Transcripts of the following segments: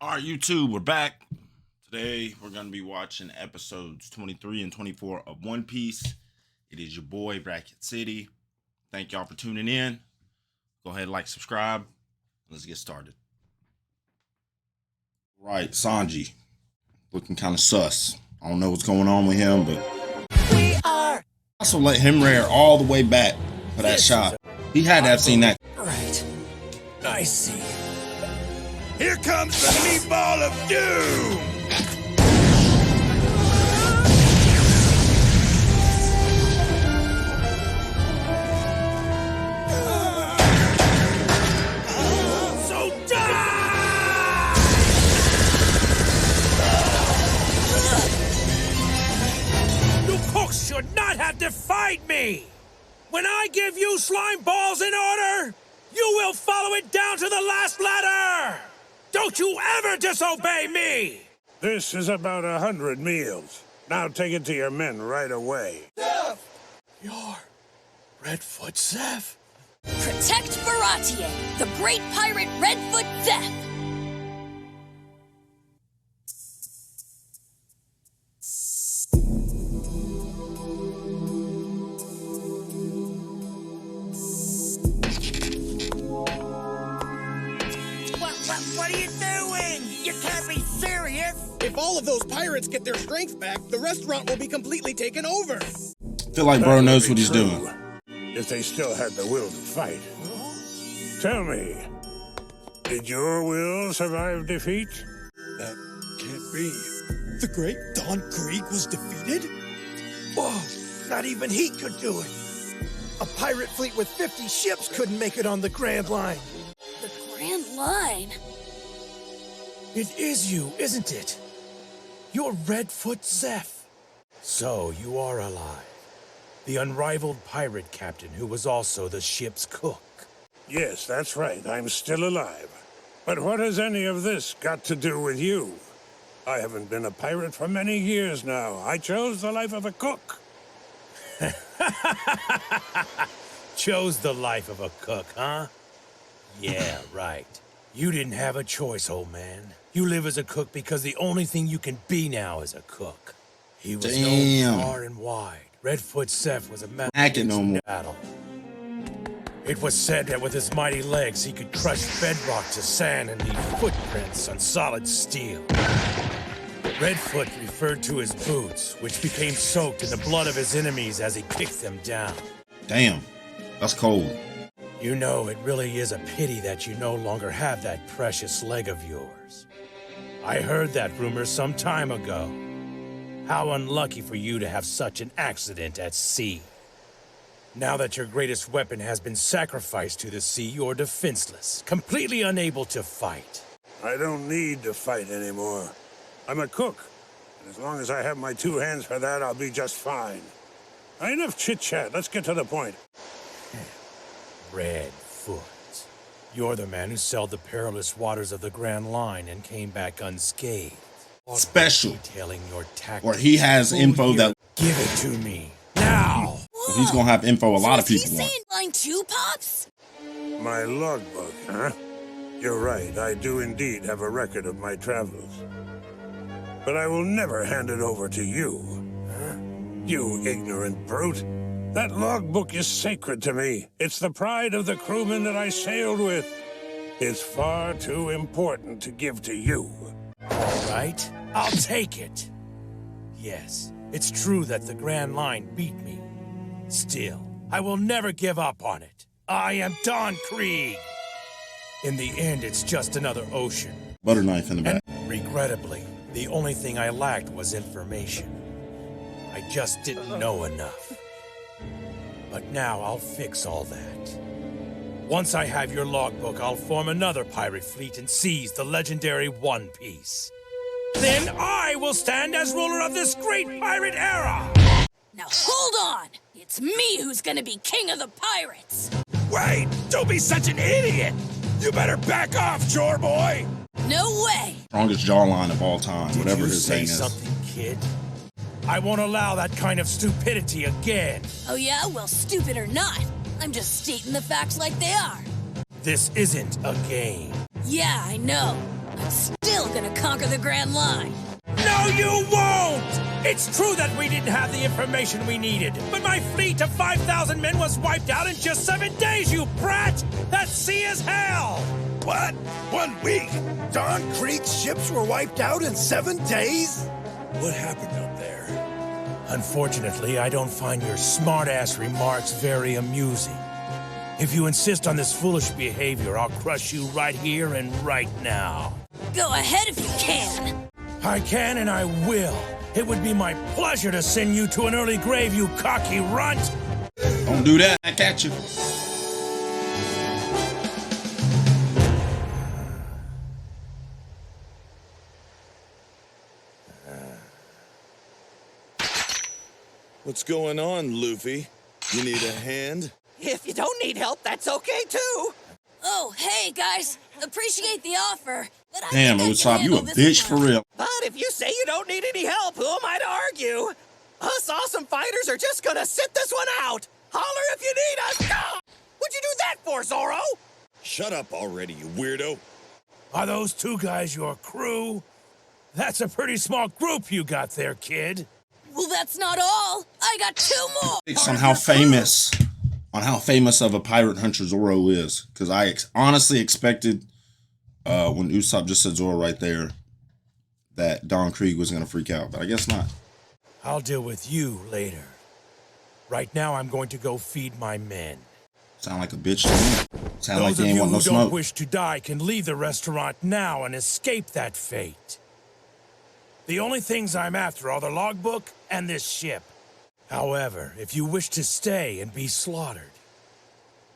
All right, YouTube, we're back. Today, we're going to be watching episodes 23 and 24 of One Piece. It is your boy, Bracket City. Thank y'all for tuning in. Go ahead, like, subscribe. Let's get started. Right, Sanji. Looking kind of sus. I don't know what's going on with him, but... We are... Also let him rear all the way back for that shot. He had to have seen that. Right. I see. Here comes the meatball of doom! So die! You cooks should not have defied me! When I give you slime balls in order, you will follow it down to the last letter! Don't you ever disobey me! This is about 100 meals. Now take it to your men right away. Zeph! You're Redfoot Zeph? Protect Baratier, the great pirate Redfoot Zeph! What are you doing? You can't be serious! If all of those pirates get their strength back, the restaurant will be completely taken over. I feel like bro knows what he's doing. If they still had the will to fight. Tell me, did your will survive defeat? That can't be. The great Don Krieg was defeated? Whoa, not even he could do it. A pirate fleet with 50 ships couldn't make it on the Grand Line. The Grand Line? It is you, isn't it? You're Redfoot Zeph. So you are alive. The unrivaled pirate captain who was also the ship's cook. Yes, that's right. I'm still alive. But what has any of this got to do with you? I haven't been a pirate for many years now. I chose the life of a cook. Chose the life of a cook, huh? Yeah, right. You didn't have a choice, old man. You live as a cook because the only thing you can be now is a cook. He was known far and wide. Redfoot Zeph was a man in battle. It was said that with his mighty legs, he could crush bedrock to sand and leave footprints on solid steel. Redfoot referred to his boots, which became soaked in the blood of his enemies as he kicked them down. Damn, that's cold. You know, it really is a pity that you no longer have that precious leg of yours. I heard that rumor some time ago. How unlucky for you to have such an accident at sea. Now that your greatest weapon has been sacrificed to the sea, you're defenseless, completely unable to fight. I don't need to fight anymore. I'm a cook, and as long as I have my two hands for that, I'll be just fine. Enough chit-chat, let's get to the point. Redfoot. You're the man who sailed the perilous waters of the Grand Line and came back unscathed. Special. Detailing your tactics. Or he has info that... Give it to me. Now! He's gonna have info a lot of people Is he want. saying line 2, Pops? My logbook, huh? You're right, I do indeed have a record of my travels. But I will never hand it over to you. Huh? You ignorant brute. That logbook is sacred to me. It's the pride of the crewmen that I sailed with. It's far too important to give to you. All right, I'll take it. Yes, it's true that the Grand Line beat me. Still, I will never give up on it. I am Don Krieg. In the end, it's just another ocean. Butter knife in the back. And regrettably, the only thing I lacked was information. I just didn't know enough. But now I'll fix all that. Once I have your logbook, I'll form another pirate fleet and seize the legendary One Piece. Then I will stand as ruler of this great pirate era! Now hold on! It's me who's gonna be king of the pirates! Wait! Don't be such an idiot! You better back off, chore boy! No way! Strongest jawline of all time, whatever his Did name you say is. something, kid? I won't allow that kind of stupidity again. Oh yeah? Well, stupid or not, I'm just stating the facts like they are. This isn't a game. Yeah, I know. I'm still gonna conquer the Grand Line. No, you won't! It's true that we didn't have the information we needed, but my fleet of 5,000 men was wiped out in just 7 days, you brat! That sea is hell! What? 1 week? Don Creek's ships were wiped out in 7 days? What happened up there? Unfortunately, I don't find your smart-ass remarks very amusing. If you insist on this foolish behavior, I'll crush you right here and right now. Go ahead if you can. I can and I will. It would be my pleasure to send you to an early grave, you cocky runt! Don't do that. I catch you. What's going on, Luffy? You need a hand? If you don't need help, that's okay too. Oh, hey, guys. Appreciate the offer. But I Damn, think I can Usopp, you a handle this bitch for one. real. But if you say you don't need any help, who am I to argue? Us awesome fighters are just gonna sit this one out. Holler if you need us. Ah! What'd you do that for, Zoro? Shut up already, you weirdo. Are those 2 guys your crew? That's a pretty small group you got there, kid. Well, that's not all. I got 2 more. It's on how famous of a pirate hunter Zoro is, because I honestly expected when Usopp just said Zoro right there that Don Krieg was gonna freak out, but I guess not. I'll deal with you later. Right now, I'm going to go feed my men. Sound like a bitch to me. Sound like Those you of ain't you want who no don't smoke. wish to die can leave the restaurant now and escape that fate. The only things I'm after are the logbook and this ship. However, if you wish to stay and be slaughtered,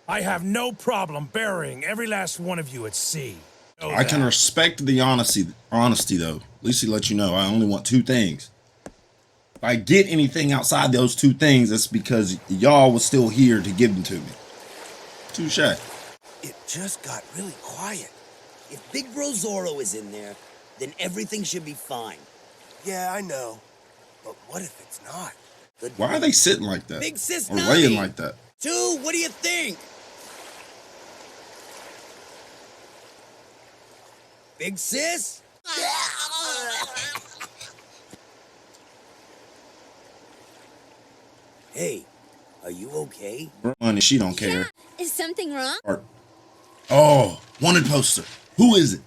I have no problem burying every last one of you at sea. Know I can that. respect the honesty though. At least he let you know I only want 2 things. If I get anything outside those 2 things, it's because y'all was still here to give them to me. Touche. It just got really quiet. If Big Bro Zoro is in there, then everything should be fine. Yeah, I know. But what if it's not? Good Why are they sitting like that? Big Sis Or Nami. laying like that? Two, what do you think? Big Sis? Hey, are you okay? Money, she don't care. Is something wrong? Oh, wanted poster. Who is it?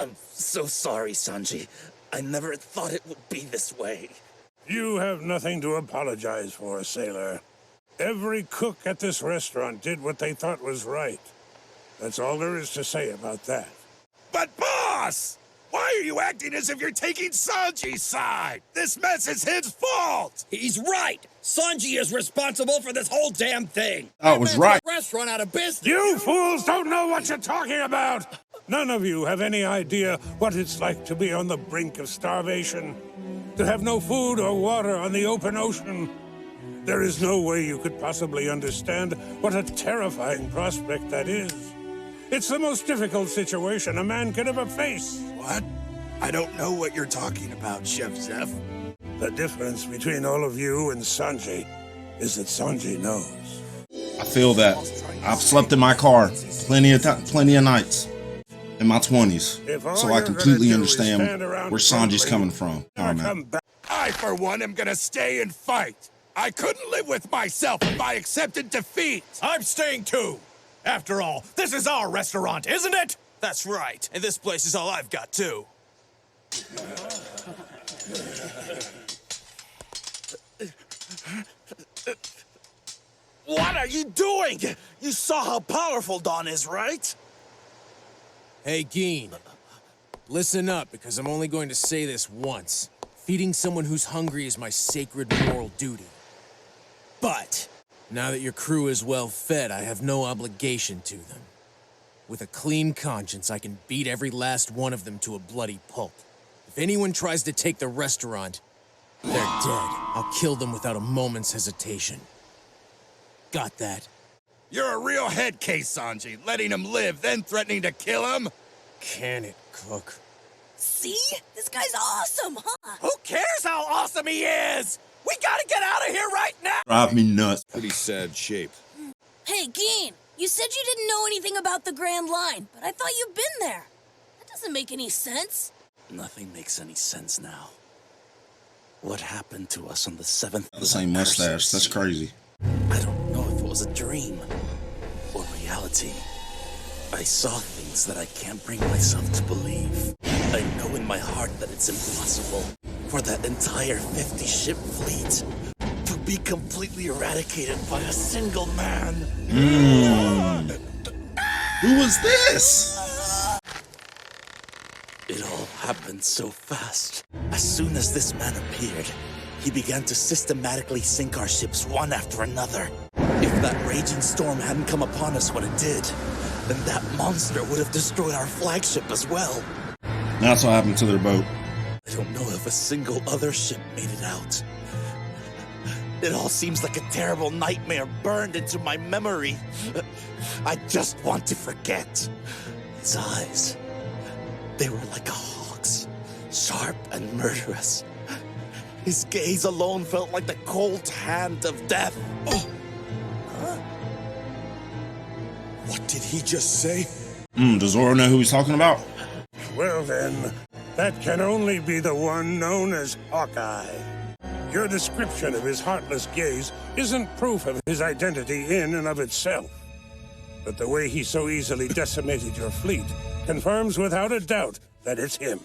I'm so sorry, Sanji. I never thought it would be this way. You have nothing to apologize for, sailor. Every cook at this restaurant did what they thought was right. That's all there is to say about that. But boss! Why are you acting as if you're taking Sanji's side? This mess is his fault! He's right! Sanji is responsible for this whole damn thing! Oh, it was right. Restaurant out of business! You fools don't know what you're talking about! None of you have any idea what it's like to be on the brink of starvation. To have no food or water on the open ocean. There is no way you could possibly understand what a terrifying prospect that is. It's the most difficult situation a man could ever face. What? I don't know what you're talking about, Chef Zeph. The difference between all of you and Sanji is that Sanji knows. I feel that. I've slept in my car plenty of nights in my 20s, If all so I you're completely gonna do is understand stand around where Sanji's grumbling, coming from. never Oh, man. come back. I, for one, am gonna stay and fight. I couldn't live with myself if I accepted defeat. I'm staying too. After all, this is our restaurant, isn't it? That's right. And this place is all I've got, too. What are you doing? You saw how powerful Don is, right? Hey, Geen. Listen up, because I'm only going to say this once. Feeding someone who's hungry is my sacred moral duty. But, now that your crew is well fed, I have no obligation to them. With a clean conscience, I can beat every last one of them to a bloody pulp. If anyone tries to take the restaurant, they're dead. I'll kill them without a moment's hesitation. Got that? You're a real head case, Sanji. Letting him live, then threatening to kill him? Can it, Cook? See? This guy's awesome, huh? Who cares how awesome he is? We gotta get out of here right now! Drive me nuts. Pretty sad shape. Hey, Geen, you said you didn't know anything about the Grand Line, but I thought you'd been there. That doesn't make any sense. Nothing makes any sense now. What happened to us on the 7th? The same mustache. That's crazy. I don't know if it was a dream or reality. I saw things that I can't bring myself to believe. I know in my heart that it's impossible for that entire 50-ship fleet to be completely eradicated by a single man. Who was this? It all happened so fast. As soon as this man appeared, he began to systematically sink our ships one after another. If that raging storm hadn't come upon us when it did, then that monster would have destroyed our flagship as well. That's what happened to their boat. I don't know if a single other ship made it out. It all seems like a terrible nightmare burned into my memory. I just want to forget. His eyes, they were like a hawk's, sharp and murderous. His gaze alone felt like the cold hand of death. Oh. Huh? What did he just say? Does Zoro know who he's talking about? Well then, that can only be the one known as Hawkeye. Your description of his heartless gaze isn't proof of his identity in and of itself. But the way he so easily decimated your fleet confirms without a doubt that it's him.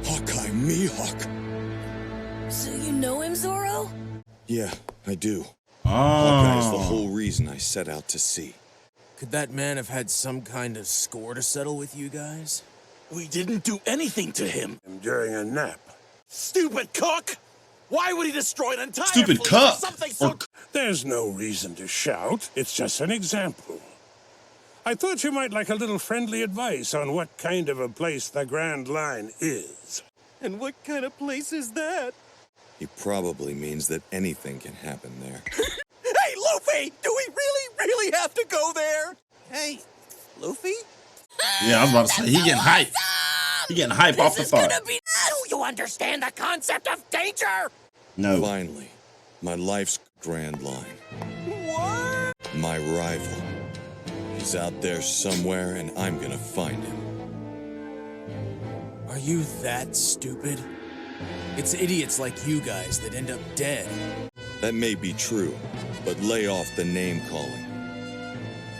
Hawkeye Mihawk. So you know him, Zoro? Yeah, I do. Oh. Hawkeye is the whole reason I set out to sea. Could that man have had some kind of score to settle with you guys? We didn't do anything to him. During a nap. Stupid cook! Why would he destroy an entire Stupid fleet cook! for something so... There's no reason to shout. It's just an example. I thought you might like a little friendly advice on what kind of a place the Grand Line is. And what kind of place is that? He probably means that anything can happen there. Hey, Luffy! Do we really have to go there? Hey, Luffy? Yeah, I was about to say, he getting hype. He getting hype off the thought. Do you understand the concept of danger? No. Finally, my life's Grand Line. What? My rival. He's out there somewhere, and I'm gonna find him. Are you that stupid? It's idiots like you guys that end up dead. That may be true, but lay off the name-calling.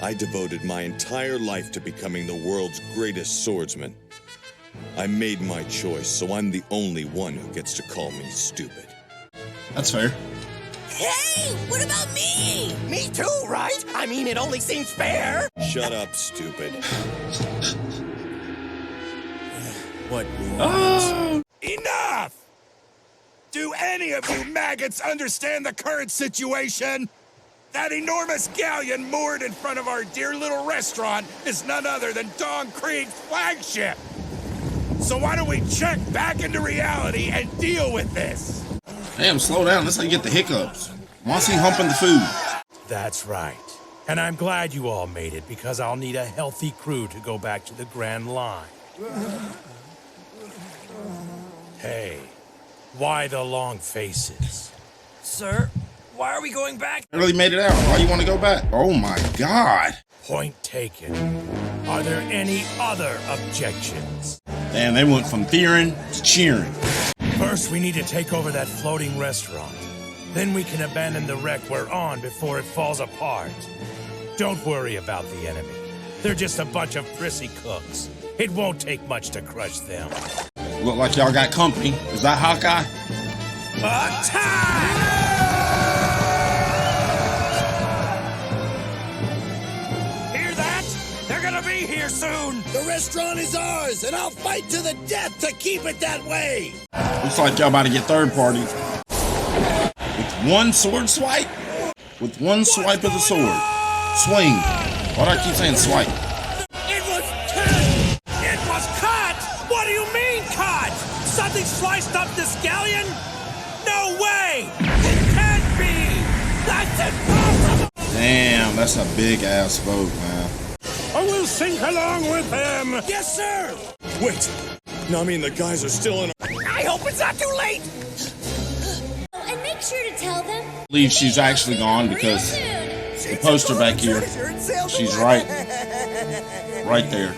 I devoted my entire life to becoming the world's greatest swordsman. I made my choice, so I'm the only one who gets to call me stupid. That's fair. Hey, what about me? Me too, right? I mean, it only seems fair. Shut up, stupid. What? Oh. Enough! Do any of you maggots understand the current situation? That enormous galleon moored in front of our dear little restaurant is none other than Dawn Creek's flagship. So why don't we check back into reality and deal with this? Damn, slow down. That's how you get the hiccups. Once he humping the food. That's right. And I'm glad you all made it, because I'll need a healthy crew to go back to the Grand Line. Hey, why the long faces? Sir, why are we going back? Barely made it out. Why you want to go back? Oh my God. Point taken. Are there any other objections? Damn, they went from fearing to cheering. First, we need to take over that floating restaurant. Then we can abandon the wreck we're on before it falls apart. Don't worry about the enemy. They're just a bunch of prissy cooks. It won't take much to crush them. Look like y'all got company. Is that Hawkeye? Attack! Hear that? They're gonna be here soon! The restaurant is ours, and I'll fight to the death to keep it that way! Looks like y'all about to get third party. With one sword swipe? With one swipe of the sword. Swing. Why do I keep saying swipe? It was cut! It was cut! What do you mean cut? Something sliced up this galleon? No way! It can't be! That's impossible! Damn, that's a big ass boat, man. I will sink along with them! Yes, sir! Wait! No, I mean, the guys are still in... I hope it's not too late! Oh, and make sure to tell them. I believe she's actually gone because the poster back here, she's right there.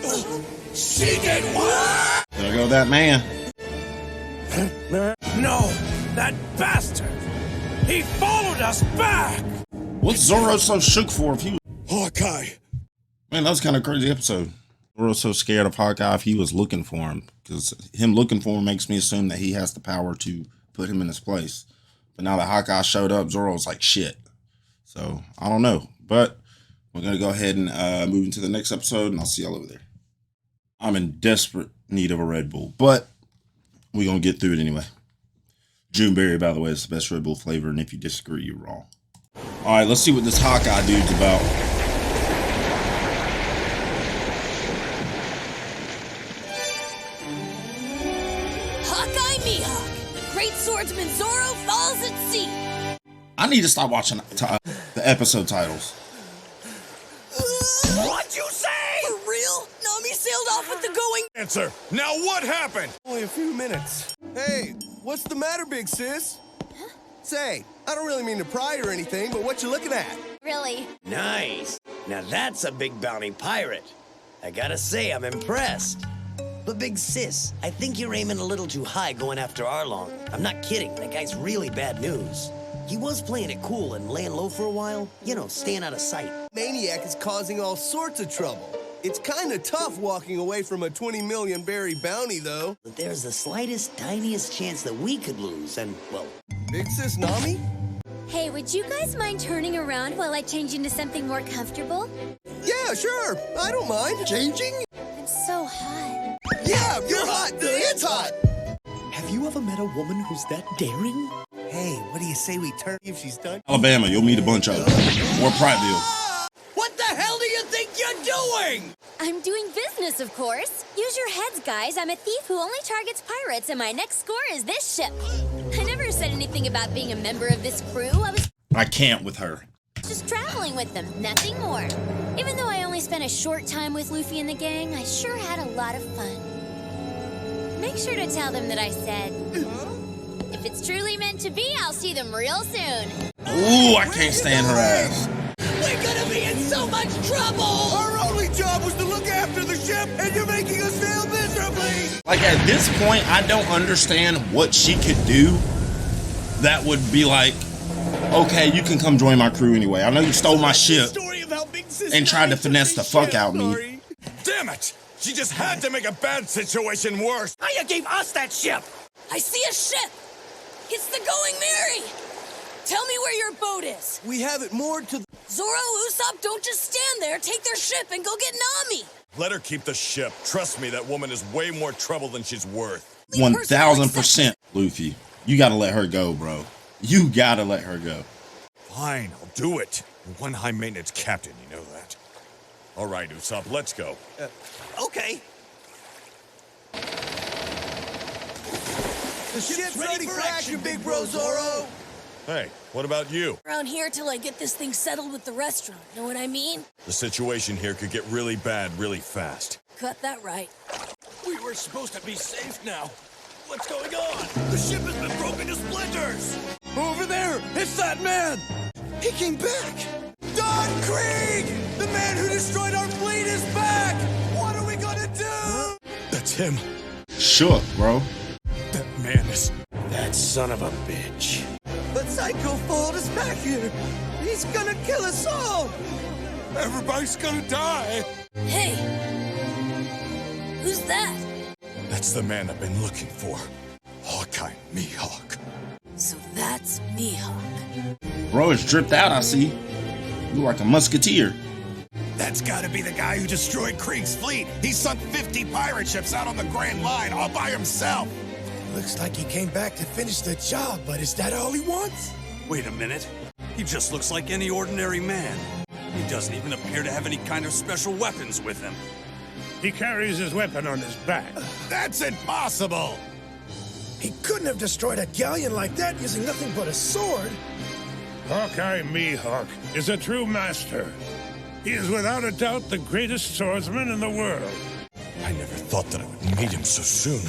She did what? There go that man. No, that bastard! He followed us back! What's Zoro so shook for if he was... Hawkeye! Man, that was kind of a crazy episode. Zoro's so scared of Hawkeye if he was looking for him. Because him looking for him makes me assume that he has the power to put him in his place. But now that Hawkeye showed up, Zoro's like, shit. So, I don't know. But we're going to go ahead and move into the next episode, and I'll see y'all over there. I'm in desperate need of a Red Bull, but we're going to get through it anyway. Juneberry, by the way, is the best Red Bull flavor, and if you disagree, you're wrong. All right, let's see what this Hawkeye dude's about. Hawkeye Mihawk, the great swordsman Zoro falls at sea. I need to stop watching the episode titles. What'd you say? For real? Nami sailed off with the going. Answer. Now what happened? Only a few minutes. Hey, what's the matter, big sis? Huh? Say, I don't really mean to pry or anything, but what you looking at? Really? Nice. Now that's a big bounty pirate. I gotta say, I'm impressed. But big sis, I think you're aiming a little too high going after Arlong. I'm not kidding, that guy's really bad news. He was playing it cool and laying low for a while. You know, staying out of sight. Maniac is causing all sorts of trouble. It's kind of tough walking away from a 20 million berry bounty, though. But there's the slightest, tiniest chance that we could lose, and, well... Big sis Nami? Hey, would you guys mind turning around while I change into something more comfortable? Yeah, sure. I don't mind. Changing? I'm so hot. Yeah, you're hot. It's hot. Have you ever met a woman who's that daring? Hey, what do you say we turn if she's done? Alabama, you'll meet a bunch of them. Or Prattville. What the hell do you think you're doing? I'm doing business, of course. Use your heads, guys. I'm a thief who only targets pirates, and my next score is this ship. I never said anything about being a member of this crew. I can't with her. Just traveling with them, nothing more. Even though I only spent a short time with Luffy and the gang, I sure had a lot of fun. Make sure to tell them that I said, if it's truly meant to be, I'll see them real soon. Ooh, I can't stand her ass. We're gonna be in so much trouble! Our only job was to look after the ship, and you're making us fail miserably! Like, at this point, I don't understand what she could do that would be like, okay, you can come join my crew anyway. I know you stole my ship and tried to finesse the fuck out me. Damn it! She just had to make a bad situation worse. How you gave us that ship? I see a ship. It's the Going Merry. Tell me where your boat is. We have it moored to... Zoro, Usopp, don't just stand there. Take their ship and go get Nami. Let her keep the ship. Trust me, that woman is way more trouble than she's worth. 1000%, Luffy. You gotta let her go, bro. You gotta let her go. Fine, I'll do it. You're one high maintenance captain, you know that. All right, Usopp, let's go. Okay. The ship's ready for action, big bro Zoro! Hey, what about you? Around here till I get this thing settled with the restaurant. Know what I mean? The situation here could get really bad really fast. Cut that right. We were supposed to be safe now. What's going on? The ship has been broken to splinters! Over there! It's that man! He came back! Don Krieg! The man who destroyed our fleet is back! What are we gonna do? That's him. Shook, bro. That man is... That son of a bitch. But Psycho followed us back here! He's gonna kill us all! Everybody's gonna die! Hey! Who's that? That's the man I've been looking for. Hawkeye Mihawk. So that's Mihawk. Bro is dripped out, I see. You like a musketeer. That's gotta be the guy who destroyed Krieg's fleet. He sunk 50 pirate ships out on the Grand Line all by himself. Looks like he came back to finish the job, but is that all he wants? Wait a minute. He just looks like any ordinary man. He doesn't even appear to have any kind of special weapons with him. He carries his weapon on his back. That's impossible! He couldn't have destroyed a galleon like that using nothing but a sword. Hawkeye Mihawk is a true master. He is without a doubt the greatest swordsman in the world. I never thought that I would meet him so soon.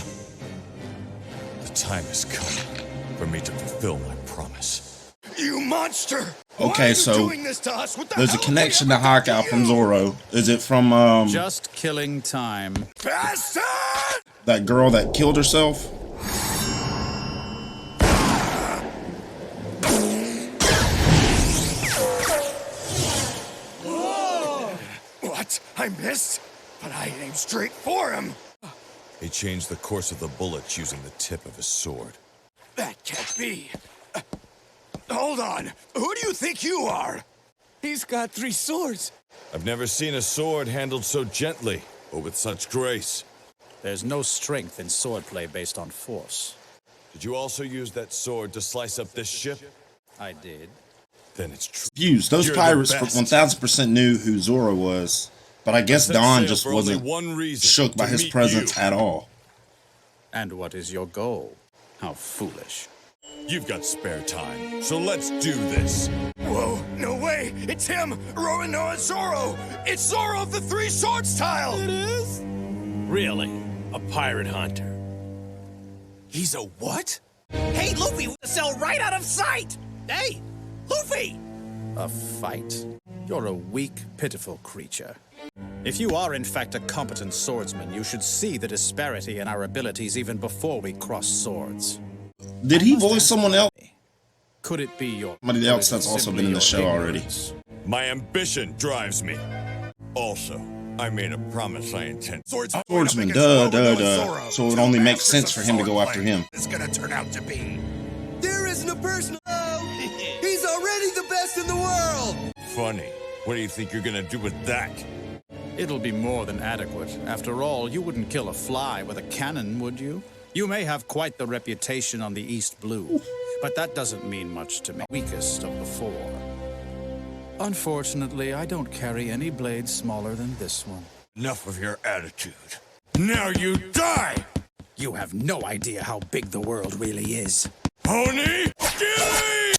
The time has come for me to fulfill my promise. You monster! Okay, so there's a connection to Hawkeye from Zoro. Is it from, Just killing time. Bastard! that girl that killed herself? for him! He changed the course of the bullets using the tip of his sword. That can't be. Hold on. Who do you think you are? He's got 3 swords. I've never seen a sword handled so gently, or with such grace. There's no strength in swordplay based on force. Did you also use that sword to slice up this ship? I did. Then it's true. Views. Those You're the pirates best. 1000% knew who Zoro was, but I guess set Don sail just for only wasn't one reason, shook by to his meet presence you. at all. And what is your goal? How foolish. You've got spare time, so let's do this. Whoa, no way! It's him! Roronoa Zoro! It's Zoro of the 3 Swords tile! It is? Really? A pirate hunter? He's a what? Hey, Luffy, sell right out of sight! Hey, Luffy! A fight? You're a weak, pitiful creature. If you are in fact a competent swordsman, you should see the disparity in our abilities even before we cross swords. Did he voice someone else? Could it be your... Somebody else that's also been in the show already. My ambition drives me. Also, I made a promise I intend. Swordsman, duh. So it only makes sense for him to go after him. It's gonna turn out to be. There isn't a person. He's already the best in the world. Funny. What do you think you're gonna do with that? It'll be more than adequate. After all, you wouldn't kill a fly with a cannon, would you? You may have quite the reputation on the East Blue, but that doesn't mean much to me. Weakest of the 4. Unfortunately, I don't carry any blades smaller than this one. Enough of your attitude. Now you die! You have no idea how big the world really is. Pony! Gilly!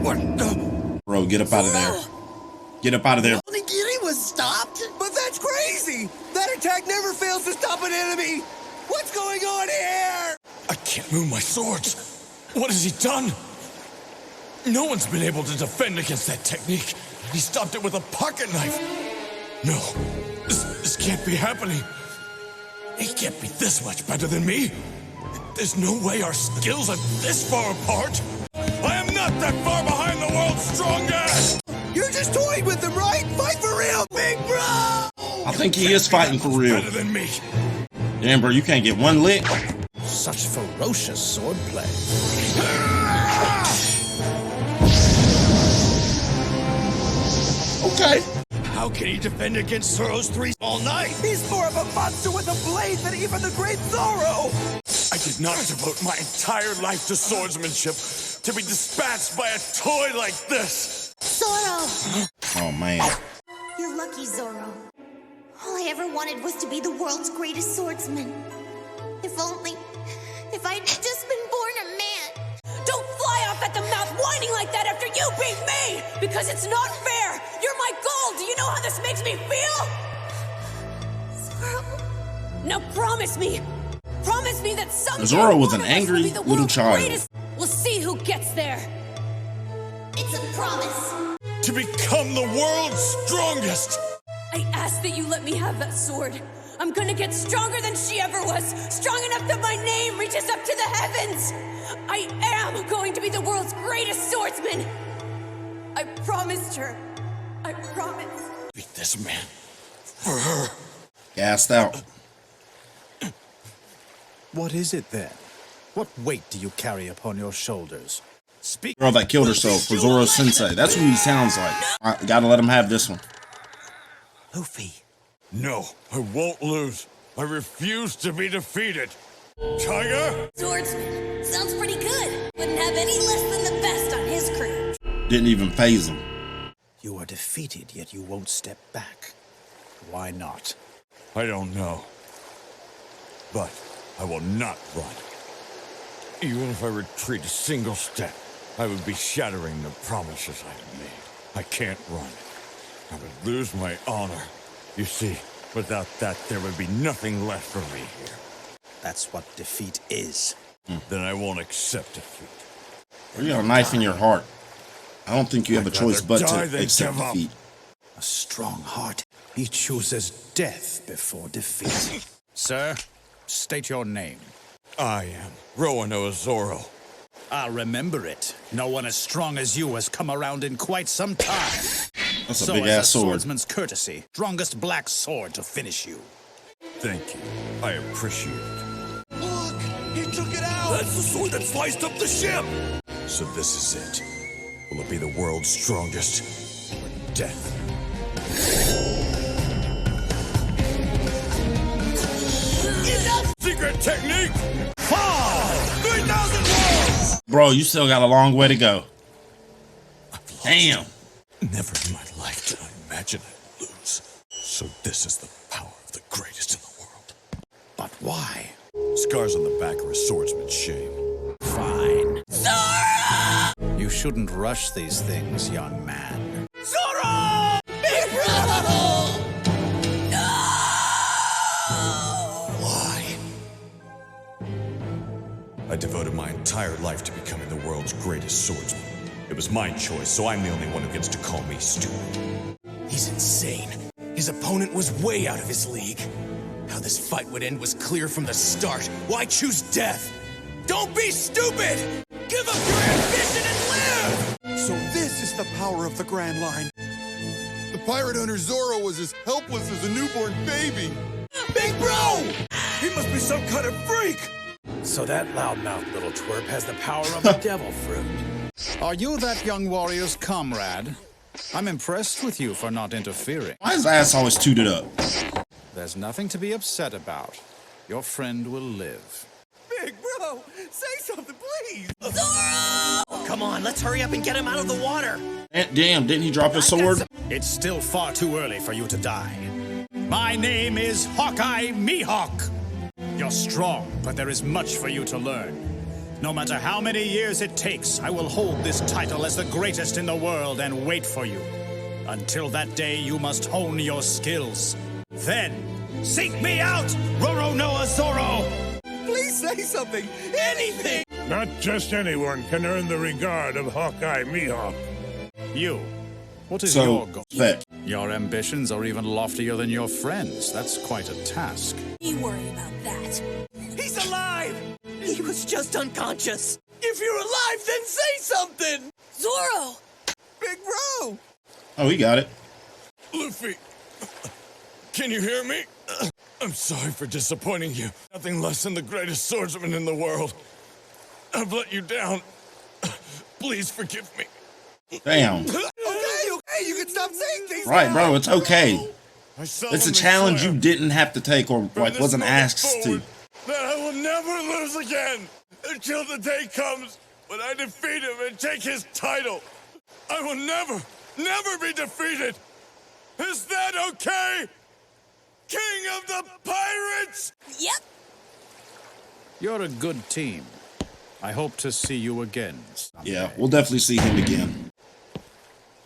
What the? Bro, get up out of there. Get up out of there. Onigiri was stopped? But that's crazy! That attack never fails to stop an enemy! What's going on here? I can't move my swords. What has he done? No one's been able to defend against that technique. He stopped it with a pocket knife. No, this can't be happening. He can't be this much better than me. There's no way our skills are this far apart. I am not that far behind the world's strongest. You're just toying with him, right? Fight for real, big bro! I think he is fighting for real. Better than me. Damn, bro, you can't get one lick. Such ferocious swordplay. Okay. How can he defend against Zoro's 3 all night? He's more of a monster with a blade than even the great Zoro! I did not devote my entire life to swordsmanship to be dispatched by a toy like this. Zoro! Oh, man. You're lucky, Zoro. All I ever wanted was to be the world's greatest swordsman. If I'd just been born a man. Don't fly off at the mouth whining like that after you beat me! Because it's not fair! You're my goal! Do you know how this makes me feel? Zoro. Now promise me! Promise me that someday Zoro was an one of us will angry be the little world's child. greatest. We'll see who gets there. It's a promise. To become the world's strongest. I ask that you let me have that sword. I'm gonna get stronger than she ever was. Strong enough that my name reaches up to the heavens. I am going to be the world's greatest swordsman. I promised her. I promised. Beat this man. For her. Gassed out. What is it then? What weight do you carry upon your shoulders? Speak. Girl that killed herself for Zoro Sensei. That's what he sounds like. I gotta let him have this one. Luffy. No, I won't lose. I refuse to be defeated. Tiger? Swordsman. Sounds pretty good. Wouldn't have any less than the best on his crew. Didn't even phase him. You are defeated, yet you won't step back. Why not? I don't know. But I will not run. Even if I retreat a single step, I would be shattering the promises I have made. I can't run. I would lose my honor. You see, without that, there would be nothing left for me here. That's what defeat is. Then I won't accept defeat. You got a knife in your heart. I don't think you have a choice but die to than accept give up. defeat. A strong heart. He chooses death before defeat. Sir, state your name. I am Roronoa Zoro. I'll remember it. No one as strong as you has come around in quite some time. That's a So big as ass sword. swordsman's courtesy, strongest black sword to finish you. Thank you. I appreciate it. Look! He took it out! That's the sword that sliced up the ship! So this is it. Will it be the world's strongest? Or death? Secret technique! Fall! 3,000 volts! Bro, you still got a long way to go. Damn. Never in my lifetime imagined I'd lose. So this is the power of the greatest in the world. But why? Scars on the back are a swordsman's shame. Fine. Zoro! You shouldn't rush these things, young man. Zoro! Big bro! No! Why? I devoted my entire life to becoming the world's greatest swordsman. It was my choice, so I'm the only one who gets to call me stupid. He's insane. His opponent was way out of his league. How this fight would end was clear from the start. Why choose death? Don't be stupid! Give up your ambition and live! So this is the power of the Grand Line. The pirate hunter Zoro was as helpless as a newborn baby. Big bro! He must be some kind of freak! So that loudmouth little twerp has the power of the devil fruit. Are you that young warrior's comrade? I'm impressed with you for not interfering. Why is his ass always tooted up? There's nothing to be upset about. Your friend will live. Big bro, say something, please! Zoro! Come on, let's hurry up and get him out of the water. Damn, didn't he drop his sword? It's still far too early for you to die. My name is Hawkeye Mihawk. You're strong, but there is much for you to learn. No matter how many years it takes, I will hold this title as the greatest in the world and wait for you. Until that day, you must hone your skills. Then, seek me out, Roronoa Zoro! Please say something! Anything! Not just anyone can earn the regard of Hawkeye Mihawk. You, what is So, your goal? that. Your ambitions are even loftier than your friends. That's quite a task. You worry about that. He's alive! He was just unconscious. If you're alive, then say something! Zoro! Big bro! Oh, he got it. Luffy, can you hear me? I'm sorry for disappointing you. Nothing less than the greatest swordsman in the world. I've let you down. Please forgive me. Damn. Okay, you can stop saying things Right, now. bro, it's okay. I It's a solemnly challenge swear you didn't have to take or from like this wasn't moment asked to. forward that I will never lose again until the day comes when I defeat him and take his title. I will never be defeated. Is that okay? King of the Pirates! Yep. You're a good team. I hope to see you again someday. Yeah, we'll definitely see him again.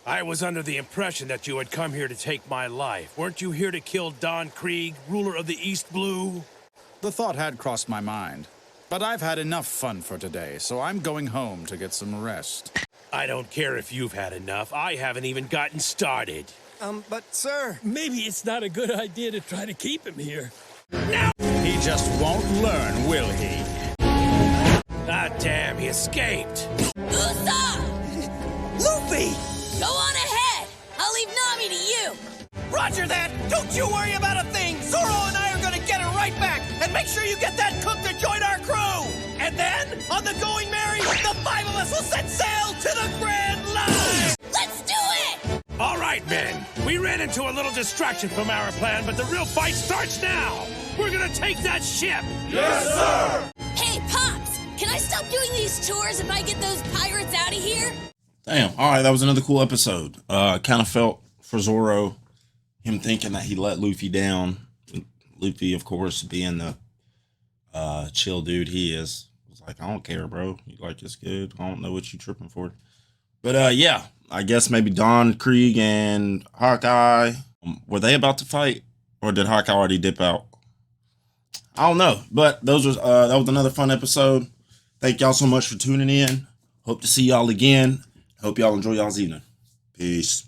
I was under the impression that you had come here to take my life. Weren't you here to kill Don Krieg, ruler of the East Blue? The thought had crossed my mind. But I've had enough fun for today, so I'm going home to get some rest. I don't care if you've had enough. I haven't even gotten started. But sir... Maybe it's not a good idea to try to keep him here. He just won't learn, will he? Ah, damn, he escaped. Usa! Luffy! Go on ahead. I'll leave Nami to you. Roger that! Don't you worry about a thing! Zoro and I are gonna get it right back! And make sure you get that cook to join our crew! And then, on the Going Merry, the five of us will set sail to the Grand Line! Let's do it! All right, men. We ran into a little distraction from our plan, but the real fight starts now. We're gonna take that ship. Yes, sir! Hey, Pops! Can I stop doing these tours if I get those pirates out of here? Damn. All right, that was another cool episode. Kind of felt for Zoro, him thinking that he let Luffy down. Luffy, of course, being the chill dude he is, was like, I don't care, bro. You like it's good. I don't know what you tripping for. But yeah, I guess maybe Don Krieg and Hawkeye, were they about to fight, or did Hawkeye already dip out? I don't know. But that was another fun episode. Thank y'all so much for tuning in. Hope to see y'all again. Hope y'all enjoy y'all's evening. Peace.